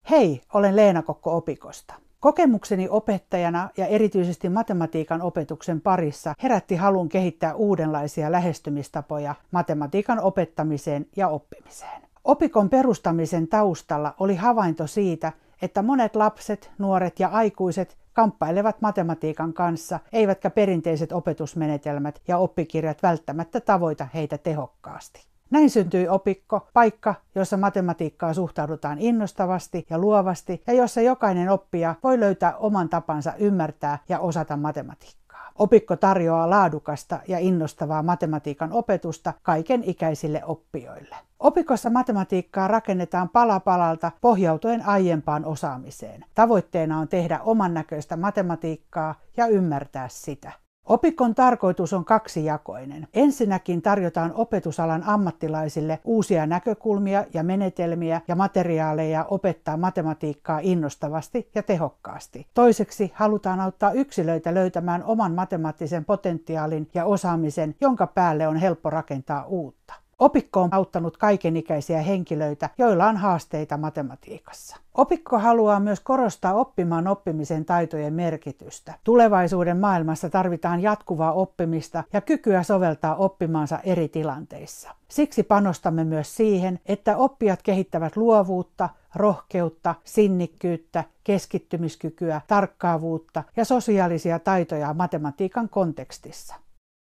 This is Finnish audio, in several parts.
Hei, olen Leena Kokko Opikosta. Kokemukseni opettajana ja erityisesti matematiikan opetuksen parissa herätti halun kehittää uudenlaisia lähestymistapoja matematiikan opettamiseen ja oppimiseen. Opikon perustamisen taustalla oli havainto siitä, että monet lapset, nuoret ja aikuiset kamppailevat matematiikan kanssa, eivätkä perinteiset opetusmenetelmät ja oppikirjat välttämättä tavoita heitä tehokkaasti. Näin syntyi Opikko, paikka, jossa matematiikkaa suhtaudutaan innostavasti ja luovasti ja jossa jokainen oppija voi löytää oman tapansa ymmärtää ja osata matematiikkaa. Opikko tarjoaa laadukasta ja innostavaa matematiikan opetusta kaiken ikäisille oppijoille. Opikossa matematiikkaa rakennetaan pala palalta pohjautuen aiempaan osaamiseen. Tavoitteena on tehdä oman näköistä matematiikkaa ja ymmärtää sitä. Opikon tarkoitus on kaksijakoinen. Ensinnäkin tarjotaan opetusalan ammattilaisille uusia näkökulmia ja menetelmiä ja materiaaleja opettaa matematiikkaa innostavasti ja tehokkaasti. Toiseksi halutaan auttaa yksilöitä löytämään oman matemaattisen potentiaalin ja osaamisen, jonka päälle on helppo rakentaa uutta. Opikko on auttanut kaikenikäisiä henkilöitä, joilla on haasteita matematiikassa. Opikko haluaa myös korostaa oppimaan oppimisen taitojen merkitystä. Tulevaisuuden maailmassa tarvitaan jatkuvaa oppimista ja kykyä soveltaa oppimaansa eri tilanteissa. Siksi panostamme myös siihen, että oppijat kehittävät luovuutta, rohkeutta, sinnikkyyttä, keskittymiskykyä, tarkkaavuutta ja sosiaalisia taitoja matematiikan kontekstissa.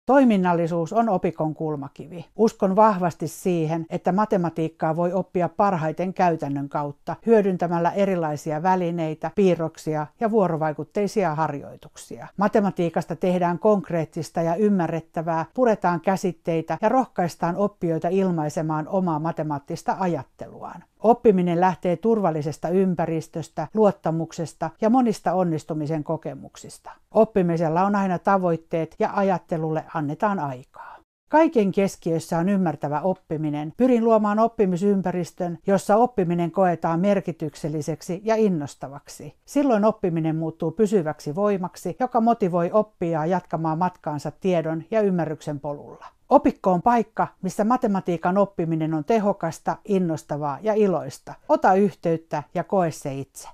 Toiminnallisuus on Opikon kulmakivi. Uskon vahvasti siihen, että matematiikkaa voi oppia parhaiten käytännön kautta, hyödyntämällä erilaisia välineitä, piirroksia ja vuorovaikutteisia harjoituksia. Matematiikasta tehdään konkreettista ja ymmärrettävää, puretaan käsitteitä ja rohkaistaan oppijoita ilmaisemaan omaa matemaattista ajatteluaan. Oppiminen lähtee turvallisesta ympäristöstä, luottamuksesta ja monista onnistumisen kokemuksista. Oppimisella on aina tavoitteet ja ajattelulle annetaan aikaa. Kaiken keskiössä on ymmärtävä oppiminen. Pyrin luomaan oppimisympäristön, jossa oppiminen koetaan merkitykselliseksi ja innostavaksi. Silloin oppiminen muuttuu pysyväksi voimaksi, joka motivoi oppijaa jatkamaan matkaansa tiedon ja ymmärryksen polulla. Opikko on paikka, missä matematiikan oppiminen on tehokasta, innostavaa ja iloista. Ota yhteyttä ja koe se itse.